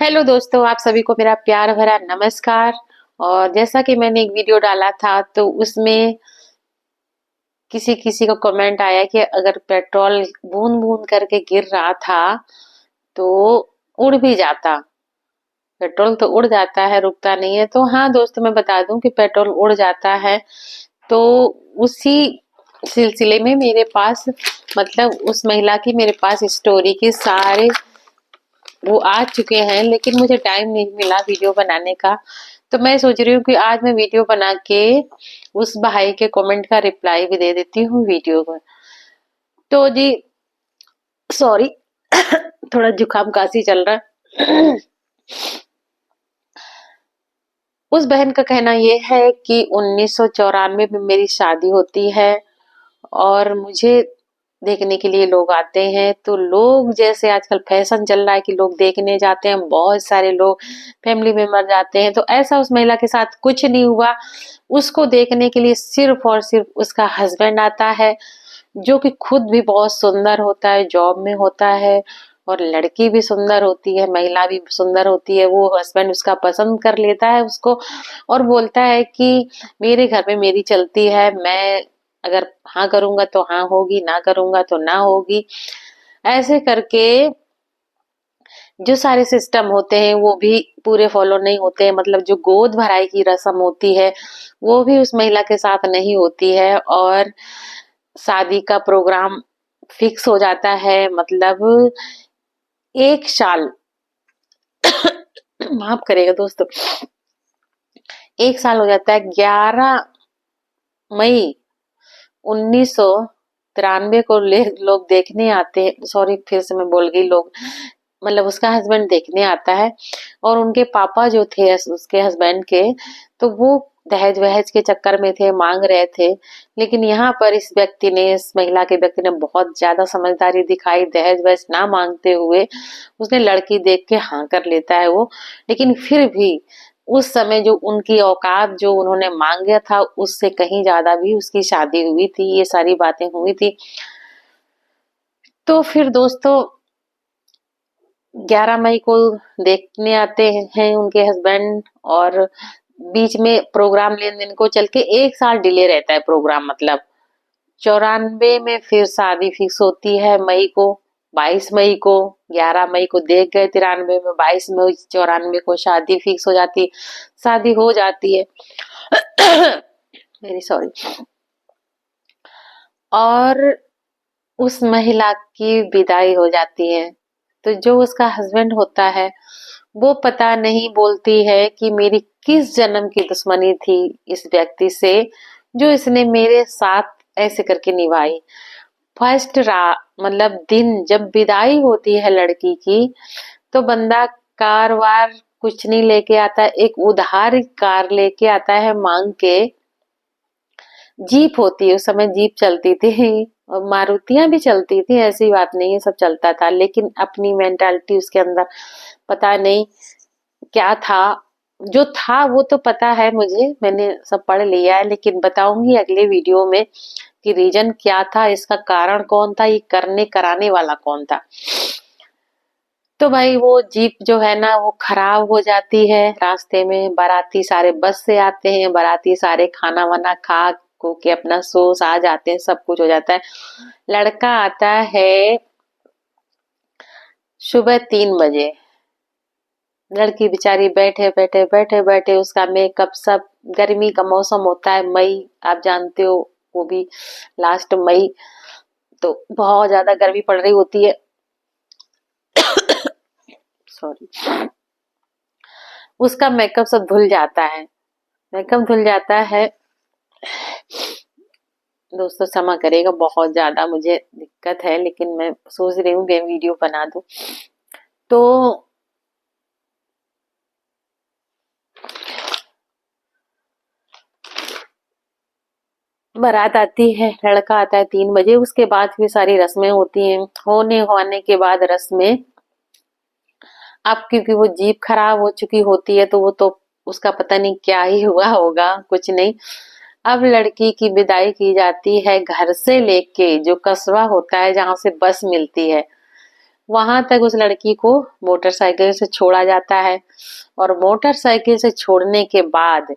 Hello दोस्तों, आप सभी को मेरा प्यार भरा नमस्कार। और जैसा कि मैंने एक वीडियो डाला था तो उसमें किसी किसी का कमेंट आया कि अगर पेट्रोल बूंद बूंद करके गिर रहा था तो उड़ भी जाता। पेट्रोल तो उड़ जाता है, रुकता नहीं है। तो हाँ दोस्तों, मैं बता दूं कि पेट्रोल उड़ जाता है। तो उसी सिलसिले में मेरे पास मतलब उस महिला की मेरे पास स्टोरी के सारे वो आ चुके हैं, लेकिन मुझे टाइम नहीं मिला वीडियो बनाने का। तो मैं सोच रही हूँ कि आज मैं वीडियो बना के उस भाई के कमेंट का रिप्लाई भी दे देती हूँ वीडियो में। तो जी सॉरी थोड़ा जुकाम काशी चल रहा है। उस बहन का कहना ये है कि 1994 में मेरी शादी होती है और मुझे देखने के लिए लोग आते हैं। तो लोग जैसे आजकल फैशन चल रहा है कि लोग देखने जाते हैं, बहुत सारे लोग फैमिली मेंबर जाते हैं। तो ऐसा उस महिला के साथ कुछ नहीं हुआ। उसको देखने के लिए सिर्फ और सिर्फ उसका हस्बैंड आता है, जो कि खुद भी बहुत सुंदर होता है, जॉब में होता है। और लड़की भी सुंदर होती है, महिला भी सुंदर होती है। वो हस्बैंड उसका पसंद कर लेता है उसको और बोलता है कि मेरे घर में मेरी चलती है, मैं अगर हाँ करूंगा तो हाँ होगी, ना करूंगा तो ना होगी। ऐसे करके जो सारे सिस्टम होते हैं वो भी पूरे फॉलो नहीं होते हैं। मतलब जो गोद भराई की रस्म होती है वो भी उस महिला के साथ नहीं होती है। और शादी का प्रोग्राम फिक्स हो जाता है। मतलब 1 साल माफ करेगा दोस्तों, 1 साल हो जाता है। 11 मई 1993 को लोग देखने आते हैं। सॉरी फिर से मैं बोल गई लोग, मतलब उसका हस्बैंड देखने आता है। और उनके पापा जो थे उसके हस्बैंड के, तो वो दहेज वहेज के चक्कर में थे, मांग रहे थे। लेकिन यहाँ पर इस व्यक्ति ने, इस महिला के व्यक्ति ने बहुत ज्यादा समझदारी दिखाई। दहेज वहेज ना मांगते हुए उसने लड़की देख के हाँ कर लेता है वो। लेकिन फिर भी उस समय जो उनकी औकात जो उन्होंने मांगा था उससे कहीं ज्यादा भी उसकी शादी हुई थी, ये सारी बातें हुई थी। तो फिर दोस्तों 11 मई को देखने आते हैं उनके हस्बैंड। और बीच में प्रोग्राम लेन देन को चल के 1 साल डिले रहता है प्रोग्राम। मतलब 94 में फिर शादी फिक्स होती है मई को, 22 मई को। 11 मई को देख गए 93 में, 22 मई 94 को शादी फिक्स हो जाती, शादी हो जाती है। Very sorry. और उस महिला की विदाई हो जाती है। तो जो उसका हस्बैंड होता है वो पता नहीं बोलती है कि मेरी किस जन्म की दुश्मनी थी इस व्यक्ति से, जो इसने मेरे साथ ऐसे करके निभाई। फर्स्ट रा मतलब दिन जब विदाई होती है लड़की की, तो बंदा कार वार कुछ नहीं लेके आता, एक उधार कार लेके आता है मांग के। जीप होती है, उस समय जीप चलती थी और मारुतियां भी चलती थी, ऐसी बात नहीं है, सब चलता था। लेकिन अपनी मेंटालिटी उसके अंदर पता नहीं क्या था। जो था वो तो पता है मुझे, मैंने सब पढ़ लिया है। लेकिन बताऊंगी अगले वीडियो में कि रीजन क्या था, इसका कारण कौन था, ये करने कराने वाला कौन था। तो भाई वो जीप जो है ना वो खराब हो जाती है रास्ते में। बाराती सारे बस से आते हैं, बाराती सारे खाना वाना खा को के अपना सो सा जाते हैं, सब कुछ हो जाता है। लड़का आता है सुबह 3 बजे। लड़की बेचारी बैठे बैठे बैठे बैठे उसका मेकअप सब, गर्मी का मौसम होता है, मई आप जानते हो, वो भी लास्ट मई। तो बहुत ज्यादा गर्मी पड़ रही होती है। सॉरी। उसका मेकअप सब धुल जाता है, मेकअप धुल जाता है। दोस्तों क्षमा करेगा, बहुत ज्यादा मुझे दिक्कत है, लेकिन मैं सोच रही हूँ कि वीडियो बना दूं। तो बारात आती है, लड़का आता है 3 बजे। उसके बाद फिर सारी रस्में होती हैं। होने के बाद रस्में, अब क्योंकि वो जीप खराब हो चुकी होती है तो वो तो उसका पता नहीं क्या ही हुआ होगा, कुछ नहीं। अब लड़की की विदाई की जाती है घर से लेके, जो कस्बा होता है जहां से बस मिलती है, वहां तक उस लड़की को मोटरसाइकिल से छोड़ा जाता है और मोटरसाइकिल से छोड़ने के बाद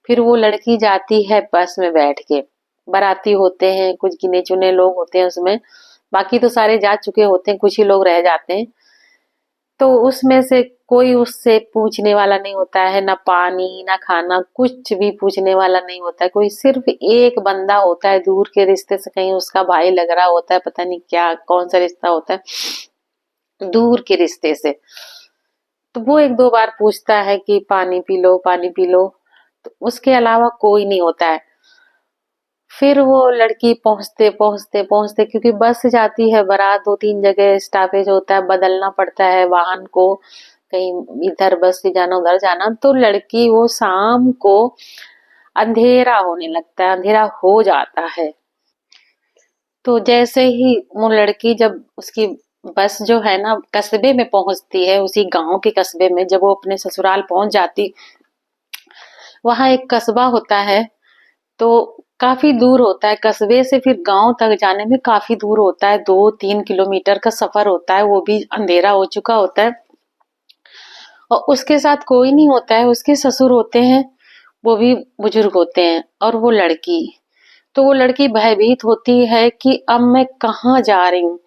फिर वो लड़की जाती है बस में बैठ के। बाराती होते हैं, कुछ गिने चुने लोग होते हैं उसमें, बाकी तो सारे जा चुके होते हैं, कुछ ही लोग रह जाते हैं। तो उसमें से कोई उससे पूछने वाला नहीं होता है, ना पानी ना खाना, कुछ भी पूछने वाला नहीं होता है। कोई सिर्फ एक बंदा होता है, दूर के रिश्ते से, कहीं उसका भाई लग रहा होता है, पता नहीं क्या कौन सा रिश्ता होता है दूर के रिश्ते से। तो वो एक दो बार पूछता है कि पानी पी लो पानी पी लो, तो उसके अलावा कोई नहीं होता है। फिर वो लड़की पहुंचते पहुंचते पहुंचते, क्योंकि बस जाती है बारात, दो तीन जगह स्टॉपेज होता है, बदलना पड़ता है वाहन को, कहीं इधर बस से जाना उधर जाना, तो लड़की वो शाम को अंधेरा होने लगता है, अंधेरा हो जाता है। तो जैसे ही वो लड़की, जब उसकी बस जो है ना कस्बे में पहुंचती है, उसी गांव के कस्बे में, जब वो अपने ससुराल पहुंच जाती, वहां एक कस्बा होता है, तो काफी दूर होता है कस्बे से, फिर गांव तक जाने में काफी दूर होता है, 2-3 किलोमीटर का सफर होता है, वो भी अंधेरा हो चुका होता है। और उसके साथ कोई नहीं होता है, उसके ससुर होते हैं, वो भी बुजुर्ग होते हैं, और वो लड़की। तो वो लड़की भयभीत होती है कि अब मैं कहाँ जा रही हूँ।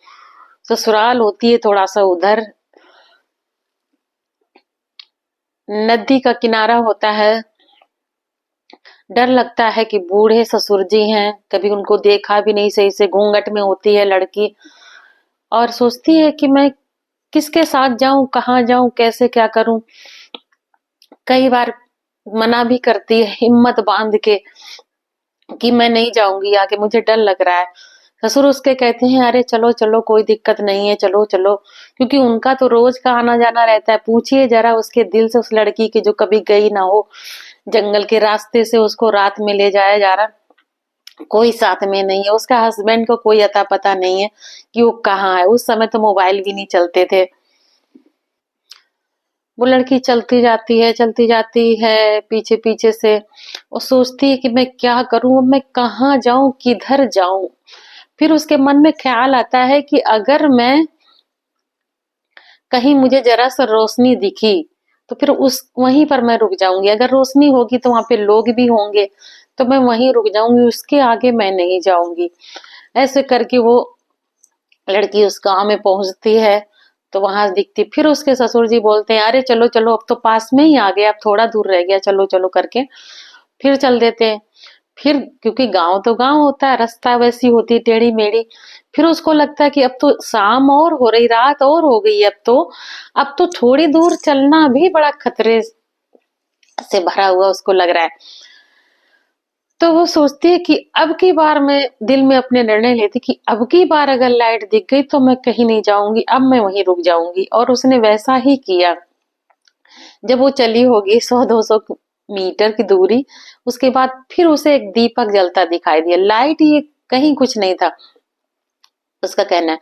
ससुराल होती है थोड़ा सा उधर, नदी का किनारा होता है। डर लगता है कि बूढ़े ससुर जी हैं, कभी उनको देखा भी नहीं सही से, घूंघट में होती है लड़की, और सोचती है कि मैं किसके साथ जाऊं, कहाँ जाऊं, कैसे क्या करूं। कई बार मना भी करती है हिम्मत बांध के कि मैं नहीं जाऊंगी आगे, मुझे डर लग रहा है। ससुर उसके कहते हैं अरे चलो चलो कोई दिक्कत नहीं है, चलो चलो, क्योंकि उनका तो रोज का आना जाना रहता है। पूछिए जरा उसके दिल से, उस लड़की की जो कभी गई ना हो, जंगल के रास्ते से उसको रात में ले जाया जा रहा, कोई साथ में नहीं है, उसका हस्बैंड को कोई अता पता नहीं है कि वो कहाँ है। उस समय तो मोबाइल भी नहीं चलते थे। वो लड़की चलती जाती है पीछे पीछे से, और सोचती है कि मैं क्या करूं, अब मैं कहाँ जाऊं, किधर जाऊं। फिर उसके मन में ख्याल आता है कि अगर मैं कहीं, मुझे जरा सा रोशनी दिखी, तो फिर उस वहीं पर मैं रुक जाऊंगी। अगर रोशनी होगी तो वहां पे लोग भी होंगे, तो मैं वहीं रुक जाऊंगी, उसके आगे मैं नहीं जाऊंगी। ऐसे करके वो लड़की उस गांव में पहुंचती है, तो वहां दिखती, फिर उसके ससुर जी बोलते हैं अरे चलो चलो अब तो पास में ही आ गया, अब थोड़ा दूर रह गया, चलो चलो करके फिर चल देते हैं। फिर क्योंकि गांव तो गांव होता है, रास्ता वैसी होती है टेढ़ी मेढ़ी, फिर उसको लगता है कि अब तो शाम और हो रही, रात और हो गई, अब तो थोड़ी दूर चलना भी बड़ा खतरे से भरा हुआ उसको लग रहा है। तो वो सोचती है कि अब की बार, मैं दिल में अपने निर्णय लेती कि अब की बार अगर लाइट दिख गई तो मैं कहीं नहीं जाऊंगी, अब मैं वहीं रुक जाऊंगी। और उसने वैसा ही किया। जब वो चली होगी 100-200 मीटर की दूरी, उसके बाद फिर उसे एक दीपक जलता दिखाई दिया। लाइट ये कहीं कुछ नहीं था, उसका कहना है।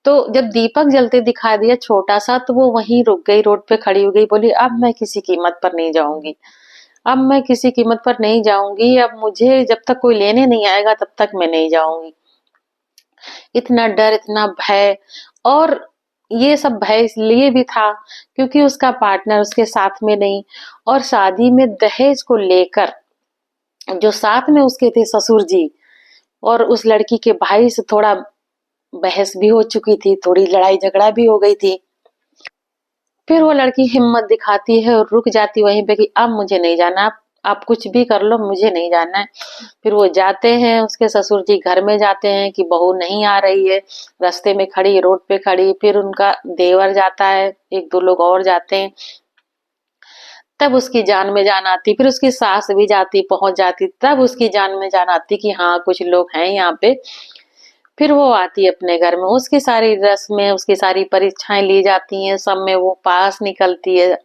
तो जब दीपक जलते दिखा दिया छोटा सा, तो वो वहीं रुक गई, रोड पे खड़ी हो गई, बोली अब मैं किसी कीमत पर नहीं जाऊंगी, अब मैं किसी कीमत पर नहीं जाऊंगी, अब मुझे जब तक कोई लेने नहीं आएगा तब तक मैं नहीं जाऊंगी। इतना डर, इतना भय, और ये सब भय इसलिए भी था क्योंकि उसका पार्टनर उसके साथ में नहीं, और शादी में दहेज को लेकर जो साथ में उसके थे ससुर जी, और उस लड़की के भाई से थोड़ा बहस भी हो चुकी थी, थोड़ी लड़ाई झगड़ा भी हो गई थी। फिर वो लड़की हिम्मत दिखाती है और रुक जाती वहीं पे कि अब मुझे नहीं जाना, आप कुछ भी कर लो, मुझे नहीं जाना है। फिर वो जाते हैं, उसके ससुर जी घर में जाते हैं कि बहू नहीं आ रही है, रास्ते में खड़ी, रोड पे खड़ी। फिर उनका देवर जाता है, एक दो लोग और जाते हैं, तब उसकी जान में जान आती। फिर उसकी सास भी जाती, पहुंच जाती, तब उसकी जान में जान आती कि हाँ कुछ लोग हैं यहाँ पे। फिर वो आती है अपने घर में, उसकी सारी रस्में, उसकी सारी परीक्षाएं ली जाती हैं, सब में वो पास निकलती है।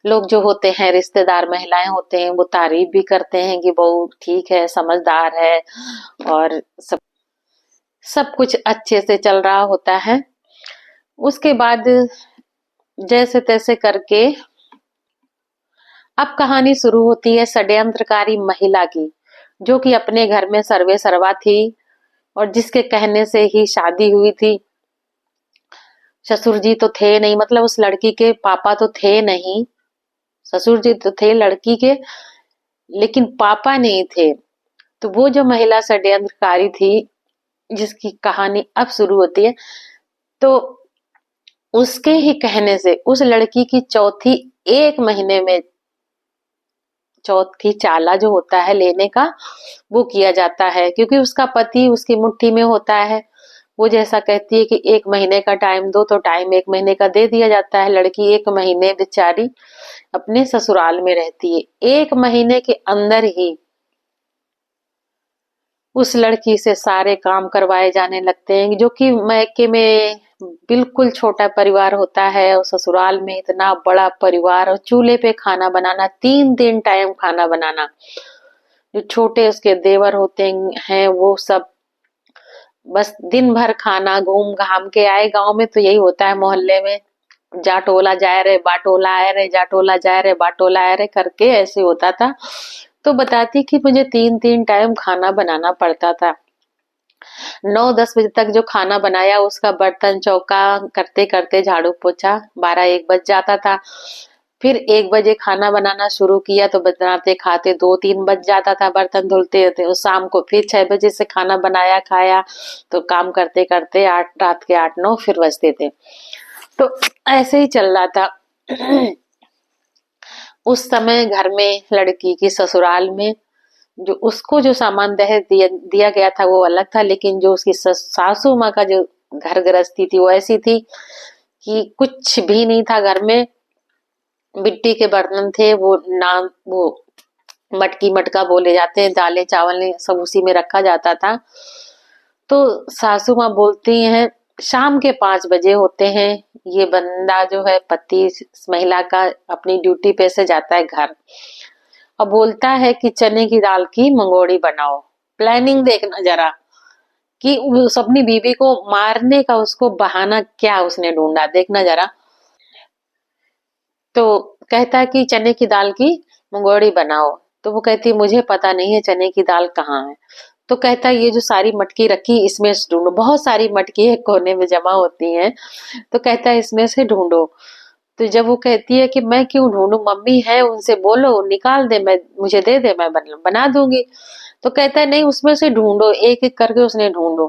लोग जो होते हैं, रिश्तेदार महिलाएं होते हैं, वो तारीफ भी करते हैं कि बहू ठीक है, समझदार है, और सब सब कुछ अच्छे से चल रहा होता है। उसके बाद जैसे तैसे करके अब कहानी शुरू होती है षड्यंत्रकारी महिला की, जो कि अपने घर में सर्वे सर्वा थी, और जिसके कहने से ही शादी हुई थी। ससुर जी तो थे नहीं, मतलब उस लड़की के पापा तो थे नहीं, ससुर जी तो थे लड़की के, लेकिन पापा नहीं थे। तो वो जो महिला षड्यंत्रकारी थी, जिसकी कहानी अब शुरू होती है, तो उसके ही कहने से उस लड़की की चौथी, 1 महीने में चौथी चाला जो होता है लेने का, वो किया जाता है, क्योंकि उसका पति उसकी मुट्ठी में होता है। वो जैसा कहती है कि 1 महीने का टाइम दो, तो टाइम 1 महीने का दे दिया जाता है। लड़की 1 महीने बेचारी अपने ससुराल में रहती है। 1 महीने के अंदर ही उस लड़की से सारे काम करवाए जाने लगते हैं, जो कि मायके में बिल्कुल छोटा परिवार होता है, और ससुराल में इतना बड़ा परिवार, और चूल्हे पे खाना बनाना, 3 3 टाइम खाना बनाना। जो छोटे उसके देवर होते हैं वो सब बस दिन भर खाना घूम घाम के आए। गांव में तो यही होता है, मोहल्ले में जाटोला जाए रे बाटोला आए रे, जाटोला जाए रे बाटोला आए रे करके ऐसे होता था। तो बताती कि मुझे 3 3 टाइम खाना बनाना पड़ता था। 9 10 बजे तक जो खाना बनाया, उसका बर्तन चौका करते करते झाड़ू पोछा 12 1 बज जाता था। फिर 1 बजे खाना बनाना शुरू किया, तो बनाते खाते 2 3 बज जाता था, बर्तन धुलते थे। और शाम को फिर 6 बजे से खाना बनाया खाया, तो काम करते करते 8 रात के 8 9 फिर बजते थे। तो ऐसे ही चल रहा था। उस समय घर में लड़की की ससुराल में जो उसको जो सामान दहेज दिया गया था वो अलग था, लेकिन जो उसकी सासू माँ का जो घर गृहस्थी थी वो ऐसी थी कि कुछ भी नहीं था घर में। मिट्टी के बर्तन थे, वो नाम वो मटकी मटका बोले जाते हैं, दालें चावल सब उसी में रखा जाता था। तो सासू माँ बोलती हैं, शाम के 5 बजे होते हैं, ये बंदा जो है पति इस महिला का अपनी ड्यूटी पे से जाता है घर। अब बोलता है कि चने की दाल की मंगोड़ी बनाओ। प्लानिंग देखना जरा, कि उस अपनी बीवी को मारने का उसको बहाना क्या उसने ढूंढा, देखना जरा। तो कहता है कि चने की दाल की मंगोड़ी बनाओ। तो वो कहती है मुझे पता नहीं है चने की दाल कहाँ है। तो कहता है ये जो सारी मटकी रखी इसमें से ढूंढो, बहुत सारी मटकी एक कोने में जमा होती हैं। तो कहता है इसमें से ढूंढो। तो जब वो कहती है कि मैं क्यों ढूंढूं, मम्मी है उनसे बोलो निकाल दे, मैं मुझे दे दे, मैं बना दूंगी। तो कहता है नहीं, उसमें से ढूंढो, एक एक करके उसने ढूंढो।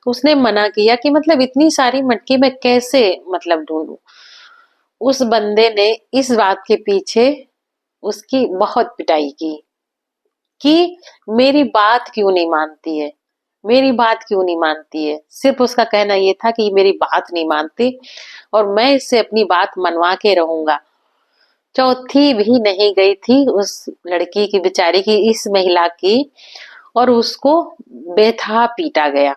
तो उसने मना किया कि मतलब इतनी सारी मटकी मैं कैसे मतलब ढूंढूं। उस बंदे ने इस बात के पीछे उसकी बहुत पिटाई की कि मेरी बात क्यों नहीं मानती है, मेरी बात क्यों नहीं मानती है। सिर्फ उसका कहना ये था कि मेरी बात नहीं मानती और मैं इससे अपनी बात मनवा के रहूंगा। चौथी भी नहीं गई थी उस लड़की की, बेचारी की, इस महिला की, और उसको बेथा पीटा गया।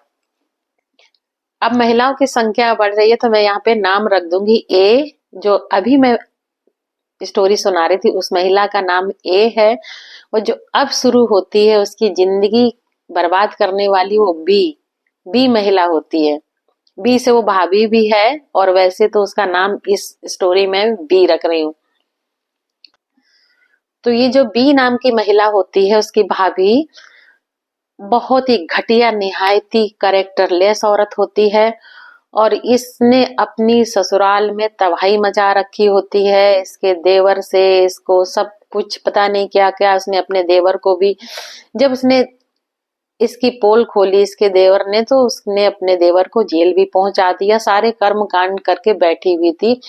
अब महिलाओं की संख्या बढ़ रही है, तो मैं यहाँ पे नाम रख दूंगी ए। जो अभी मैं स्टोरी सुना रही थी उस महिला का नाम ए है, और जो अब शुरू होती है उसकी जिंदगी बर्बाद करने वाली वो बी। बी महिला होती है। बी से वो भाभी भी है, और वैसे तो उसका नाम इस स्टोरी में बी रख रही हूँ। तो ये जो बी नाम की महिला होती है, उसकी भाभी बहुत ही घटिया, निहायती कैरेक्टरलेस औरत होती है। और इसने अपनी ससुराल में तबाही मचा रखी होती है। इसके देवर से इसको सब कुछ पता नहीं क्या क्या, उसने अपने देवर को भी, जब उसने इसकी पोल खोली इसके देवर ने, तो उसने अपने देवर को जेल भी पहुंचा दिया। सारे कर्म कांड करके बैठी हुई थी।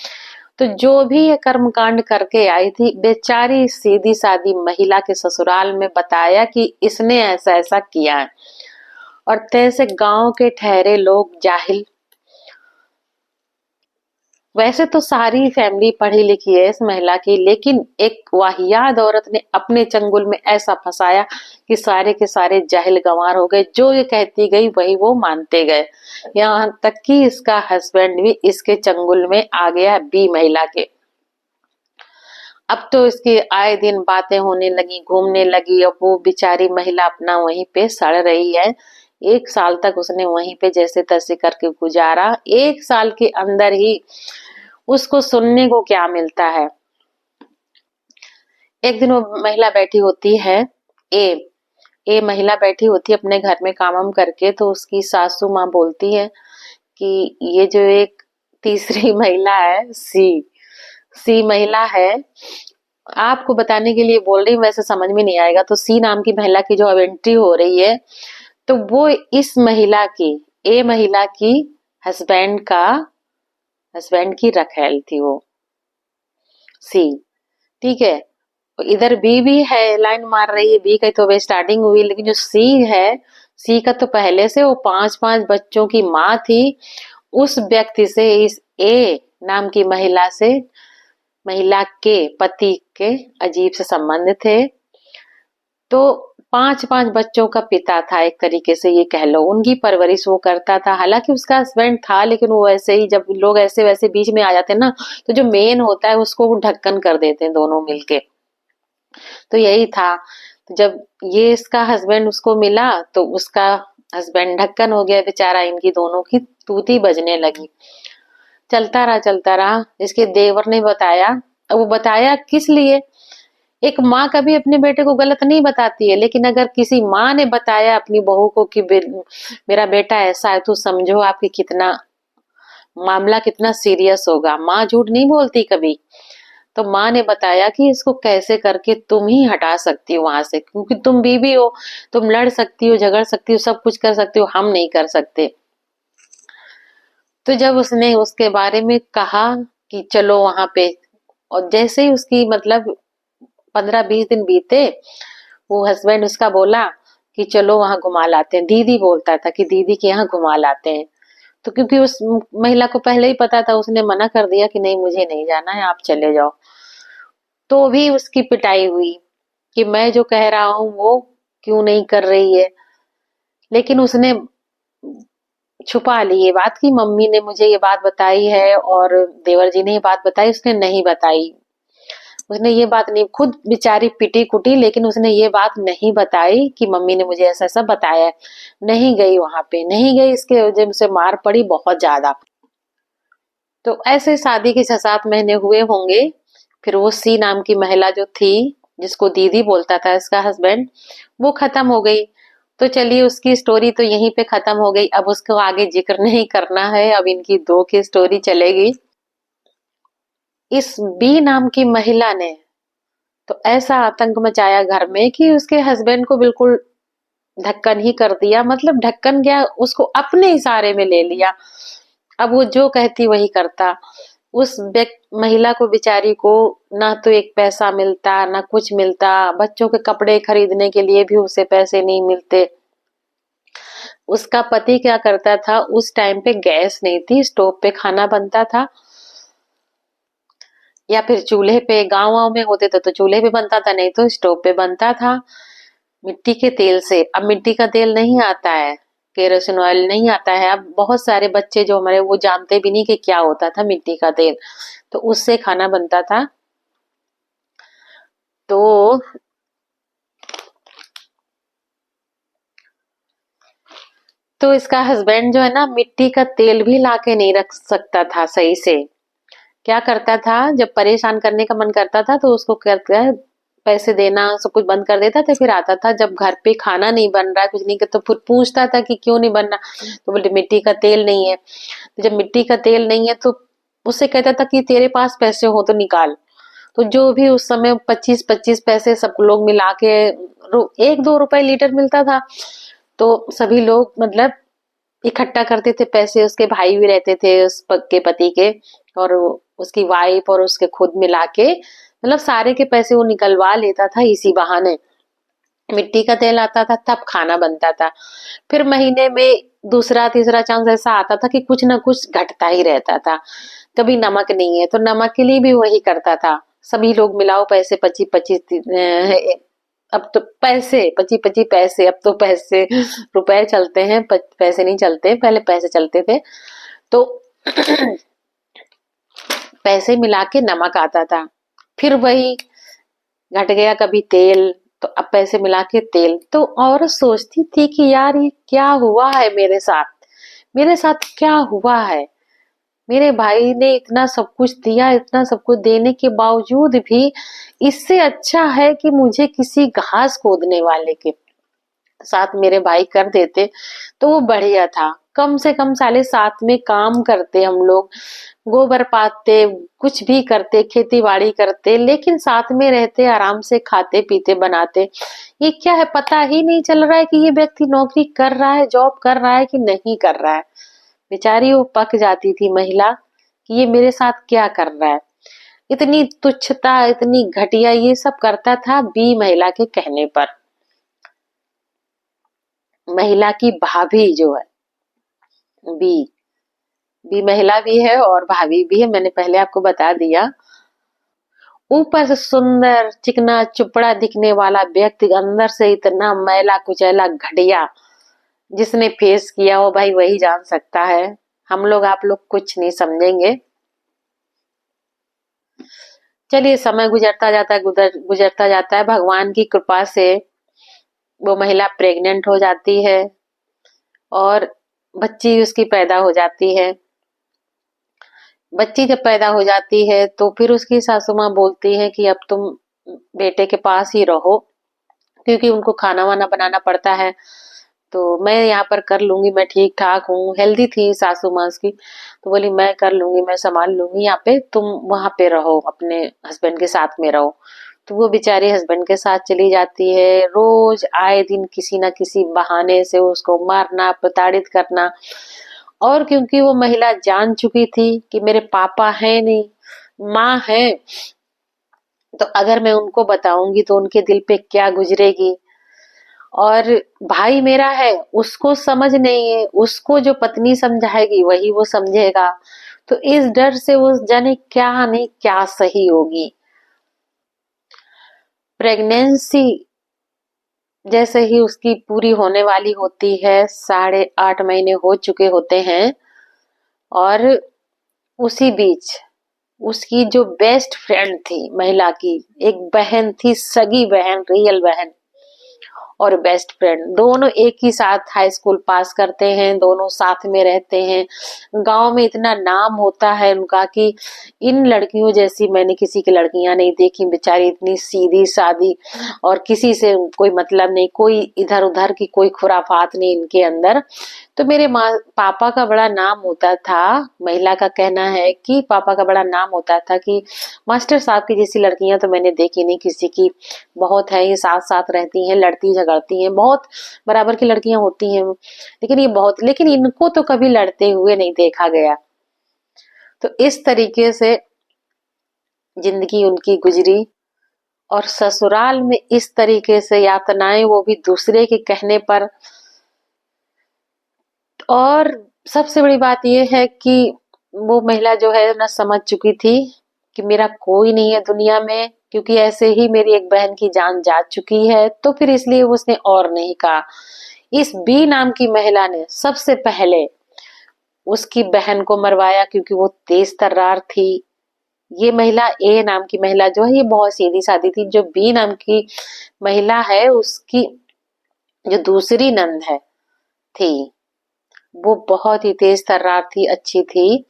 तो जो भी ये कर्म कांड करके आई थी, बेचारी सीधी सादी महिला के ससुराल में बताया कि इसने ऐसा ऐसा किया है। और तैसे गांव के ठहरे लोग जाहिल, वैसे तो सारी फैमिली पढ़ी लिखी है इस महिला की, लेकिन एक वाहियात औरत ने अपने चंगुल में ऐसा फंसाया कि सारे के सारे जाहिल गंवार हो गए। जो ये कहती गई वही वो मानते गए। यहाँ तक कि इसका हस्बैंड भी इसके चंगुल में आ गया बी महिला के। अब तो इसकी आए दिन बातें होने लगी, घूमने लगी, और वो बेचारी महिला अपना वहीं पे सड़ रही है। 1 साल तक उसने वहीं पे जैसे तैसे करके गुजारा। 1 साल के अंदर ही उसको सुनने को क्या मिलता है। एक दिन वो महिला बैठी होती है, ए ए महिला बैठी होती है अपने घर में काम वाम करके, तो उसकी सासू माँ बोलती है कि ये जो एक तीसरी महिला है सी महिला है। आपको बताने के लिए बोल रही हूँ, वैसे समझ में नहीं आएगा। तो सी नाम की महिला की जो अब एंट्री हो रही है, तो वो इस महिला की, ए महिला की हस्बैंड की रखेल थी वो सी। ठीक है। तो इधर बी भी है, लाइन मार रही है। बी का तो वे स्टार्टिंग हुई, लेकिन जो सी है, सी का तो पहले से वो 5-5 बच्चों की माँ थी। उस व्यक्ति से, इस ए नाम की महिला के पति के अजीब से संबंध थे। तो 5-5 बच्चों का पिता था, एक तरीके से ये कह लो। उनकी परवरिश वो करता था। हालांकि उसका हस्बैंड था, लेकिन वो ऐसे ही, जब लोग ऐसे वैसे बीच में आ जाते हैं ना, तो जो मेन होता है उसको वो ढक्कन कर देते हैं दोनों मिलके। तो यही था। तो जब ये इसका हस्बैंड उसको मिला, तो उसका हस्बैंड ढक्कन हो गया बेचारा। इनकी दोनों की तूती बजने लगी। चलता रहा। इसके देवर ने बताया। अब वो बताया किस लिए? एक माँ कभी अपने बेटे को गलत नहीं बताती है, लेकिन अगर किसी माँ ने बताया अपनी बहू को कि मेरा बेटा ऐसा है, तो समझो आपकी कितना मामला कितना सीरियस होगा। माँ झूठ नहीं बोलती कभी। तो माँ ने बताया कि इसको कैसे करके तुम ही हटा सकती हो वहां से, क्योंकि तुम बीवी हो, तुम लड़ सकती हो, झगड़ सकती हो, सब कुछ कर सकती हो, हम नहीं कर सकते। तो जब उसने उसके बारे में कहा कि चलो वहां पे, और जैसे ही उसकी मतलब 15-20 दिन बीते, वो हस्बैंड उसका बोला कि चलो वहां घुमा लाते हैं। दीदी बोलता था कि दीदी के यहाँ घुमा लाते हैं। तो क्योंकि उस महिला को पहले ही पता था, उसने मना कर दिया कि नहीं, मुझे नहीं जाना है, आप चले जाओ। तो भी उसकी पिटाई हुई कि मैं जो कह रहा हूँ वो क्यों नहीं कर रही है। लेकिन उसने छुपा ली ये बात कि मम्मी ने मुझे ये बात बताई है और देवर जी ने ये बात बताई, उसने नहीं बताई। उसने ये बात नहीं, खुद बेचारी पिटी कुटी, लेकिन उसने ये बात नहीं बताई कि मम्मी ने मुझे ऐसा ऐसा बताया है। नहीं गई वहां पे, नहीं गई। इसके वजह से मार पड़ी बहुत ज्यादा। तो ऐसे शादी के 6-7 महीने हुए होंगे। फिर वो सी नाम की महिला जो थी, जिसको दीदी बोलता था इसका हस्बैंड, वो खत्म हो गई। तो चलिए, उसकी स्टोरी तो यहीं पे खत्म हो गई। अब उसको आगे जिक्र नहीं करना है। अब इनकी दो की स्टोरी चलेगी। इस बी नाम की महिला ने तो ऐसा आतंक मचाया घर में कि उसके हस्बैंड को बिल्कुल ढक्कन ही कर दिया। मतलब ढक्कन क्या, उसको अपने इशारे में ले लिया। अब वो जो कहती वही करता। उस महिला को, बेचारी को, ना तो एक पैसा मिलता, ना कुछ मिलता। बच्चों के कपड़े खरीदने के लिए भी उसे पैसे नहीं मिलते। उसका पति क्या करता था, उस टाइम पे गैस नहीं थी, स्टोव पे खाना बनता था, या फिर चूल्हे पे। गाँव वाँव में होते थे तो चूल्हे पे बनता था, नहीं तो स्टोव पे बनता था, मिट्टी के तेल से। अब मिट्टी का तेल नहीं आता है, केरोसिन ऑयल नहीं आता है। अब बहुत सारे बच्चे जो हमारे, वो जानते भी नहीं कि क्या होता था मिट्टी का तेल। तो उससे खाना बनता था। तो इसका हस्बैंड जो है ना, मिट्टी का तेल भी लाके नहीं रख सकता था सही से। क्या करता था, जब परेशान करने का मन करता था तो उसको कहता है पैसे देना, सब कुछ बंद कर देता था। फिर आता था जब घर पे खाना नहीं बन रहा है, कुछ नहीं, तो फिर पूछता था कि क्यों नहीं बन रहा। तो बोले मिट्टी का तेल नहीं है। तो जब मिट्टी का तेल नहीं है, तो उससे कहता था कि तेरे पास पैसे हो तो निकाल। तो जो भी उस समय 25-25 पैसे सब लोग मिला के 1-2 रुपए लीटर मिलता था। तो सभी लोग मतलब इकट्ठा करते थे पैसे। उसके भाई भी रहते थे उस के पति के, और उसकी वाइफ और उसके खुद मिला के, मतलब सारे के पैसे वो निकलवा लेता था इसी बहाने। मिट्टी का तेल आता था तब खाना बनता था। फिर महीने में दूसरा तीसरा चांस ऐसा आता था कि कुछ ना कुछ घटता ही रहता था। कभी नमक नहीं है, तो नमक के लिए भी वही करता था। सभी लोग मिलाओ पैसे, 25-25, अब तो पैसे 25-25 पैसे, अब तो पैसे रुपए चलते हैं, पैसे नहीं चलते। पहले पैसे चलते थे। तो पैसे मिला के नमक आता था। फिर वही घट गया कभी तेल, तो अब पैसे मिला के तेल। तो औरत सोचती थी कि यार ये क्या हुआ है मेरे साथ, मेरे साथ क्या हुआ है। मेरे भाई ने इतना सब कुछ दिया, इतना सब कुछ देने के बावजूद भी इससे अच्छा है कि मुझे किसी घास खोदने वाले के साथ मेरे भाई कर देते तो वो बढ़िया था। कम से कम साले साथ में काम करते हम लोग, गोबर पाते, कुछ भी करते, खेती बाड़ी करते, लेकिन साथ में रहते, आराम से खाते पीते बनाते। ये क्या है, पता ही नहीं चल रहा है कि ये व्यक्ति नौकरी कर रहा है, जॉब कर रहा है कि नहीं कर रहा है। बेचारी वो पक जाती थी महिला कि ये मेरे साथ क्या कर रहा है। इतनी तुच्छता, इतनी घटिया, ये सब करता था बी महिला के कहने पर। महिला की भाभी जो है, बी बी महिला भी है और भाभी भी है, मैंने पहले आपको बता दिया। ऊपर से सुंदर चिकना चुपड़ा दिखने वाला व्यक्ति, अंदर से इतना मैला कुचैला घटिया। जिसने फेस किया हो भाई वही जान सकता है, हम लोग आप लोग कुछ नहीं समझेंगे। चलिए, समय गुजरता जाता है, गुजरता जाता है, भगवान की कृपा से वो महिला प्रेग्नेंट हो जाती है और बच्ची उसकी पैदा हो जाती है। बच्ची जब पैदा हो जाती है तो फिर उसकी सासू माँ बोलती है कि अब तुम बेटे के पास ही रहो, क्योंकि उनको खाना वाना बनाना पड़ता है। तो मैं यहाँ पर कर लूंगी, मैं ठीक ठाक हूँ, हेल्दी थी सासू माँ उसकी, तो बोली मैं कर लूंगी, मैं संभाल लूंगी, यहाँ पे तुम वहां पे रहो, अपने हस्बैंड के साथ में रहो। तो वो बेचारी हस्बैंड के साथ चली जाती है। रोज आए दिन किसी ना किसी बहाने से उसको मारना, प्रताड़ित करना। और क्योंकि वो महिला जान चुकी थी कि मेरे पापा है नहीं, माँ है, तो अगर मैं उनको बताऊंगी तो उनके दिल पे क्या गुजरेगी। और भाई मेरा है, उसको समझ नहीं है, उसको जो पत्नी समझाएगी वही वो समझेगा। तो इस डर से वो जाने क्या नहीं क्या सही होगी। प्रेगनेंसी जैसे ही उसकी पूरी होने वाली होती है, 8.5 महीने हो चुके होते हैं, और उसी बीच उसकी जो बेस्ट फ्रेंड थी महिला की, एक बहन थी, सगी बहन, रियल बहन और बेस्ट फ्रेंड, दोनों एक ही साथ हाई स्कूल पास करते हैं, दोनों साथ में रहते हैं। गांव में इतना नाम होता है उनका कि इन लड़कियों जैसी मैंने किसी की लड़कियां नहीं देखी, बेचारी इतनी सीधी सादी और किसी से कोई मतलब नहीं, कोई इधर उधर की कोई खुराफात नहीं इनके अंदर। तो मेरे माँ पापा का बड़ा नाम होता था, महिला का कहना है कि पापा का बड़ा नाम होता था कि मास्टर साहब की जैसी लड़कियां तो मैंने देखी नहीं किसी की, बहुत है ये साथ साथ रहती हैं, लड़ती झगड़ती हैं, बहुत बराबर की लड़कियां होती हैं, लेकिन ये बहुत, लेकिन इनको तो कभी लड़ते हुए नहीं देखा गया। तो इस तरीके से जिंदगी उनकी गुजरी, और ससुराल में इस तरीके से यातनाएं, वो भी दूसरे के कहने पर। और सबसे बड़ी बात यह है कि वो महिला जो है ना, समझ चुकी थी कि मेरा कोई नहीं है दुनिया में, क्योंकि ऐसे ही मेरी एक बहन की जान जा चुकी है, तो फिर इसलिए उसने और नहीं कहा। इस बी नाम की महिला ने सबसे पहले उसकी बहन को मरवाया, क्योंकि वो तेज तर्रार थी। ये महिला, ए नाम की महिला जो है, ये बहुत सीधी सादी थी। जो बी नाम की महिला है, उसकी जो दूसरी नंद है थी, वो बहुत ही तेज तर्रार थी, अच्छी थी,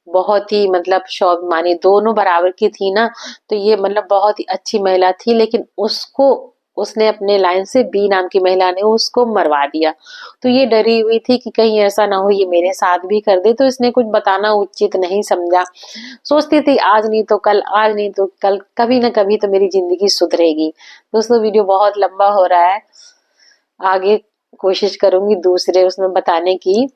बहुत ही मतलब स्वाभिमानी, दोनों बराबर की थी ना, तो ये मतलब बहुत ही अच्छी महिला थी। लेकिन उसको, उसने अपने लाइन से, बी नाम की महिला ने उसको मरवा दिया। तो ये डरी हुई थी कि कहीं ऐसा ना हो ये मेरे साथ भी कर दे, तो इसने कुछ बताना उचित नहीं समझा। सोचती थी आज नहीं तो कल, आज नहीं तो कल, कभी ना कभी तो मेरी जिंदगी सुधरेगी। दोस्तों, वीडियो बहुत लंबा हो रहा है, आगे कोशिश करूंगी दूसरे उसमें बताने की।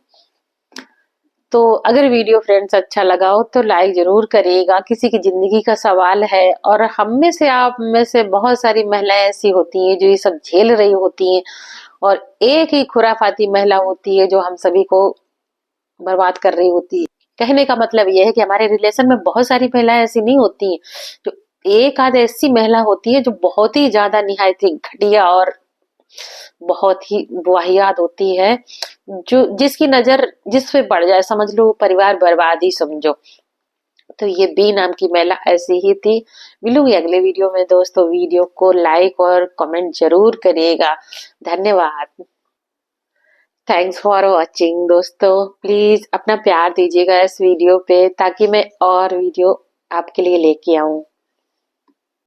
तो अगर वीडियो फ्रेंड्स अच्छा लगा हो तो लाइक जरूर करिएगा। किसी की जिंदगी का सवाल है, और हम में से, आप में से बहुत सारी महिलाएं ऐसी होती हैं जो ये सब झेल रही होती हैं, और एक ही खुराफाती महिला होती है जो हम सभी को बर्बाद कर रही होती है। कहने का मतलब यह है कि हमारे रिलेशन में बहुत सारी महिलाएं ऐसी नहीं होती हैं, जो एक आध ऐसी महिला होती है जो बहुत ही ज्यादा निहायत ही घटिया और बहुत ही वाहियात होती है, जो जिसकी नजर जिस पे पड़ जाए समझ लो परिवार बर्बाद ही समझो। तो ये बी नाम की महिला ऐसी ही थी। मिलूंगी अगले वीडियो में दोस्तों, वीडियो को लाइक और कमेंट जरूर करिएगा। धन्यवाद। थैंक्स फॉर वॉचिंग दोस्तों, प्लीज अपना प्यार दीजिएगा इस वीडियो पे, ताकि मैं और वीडियो आपके लिए लेके आऊं।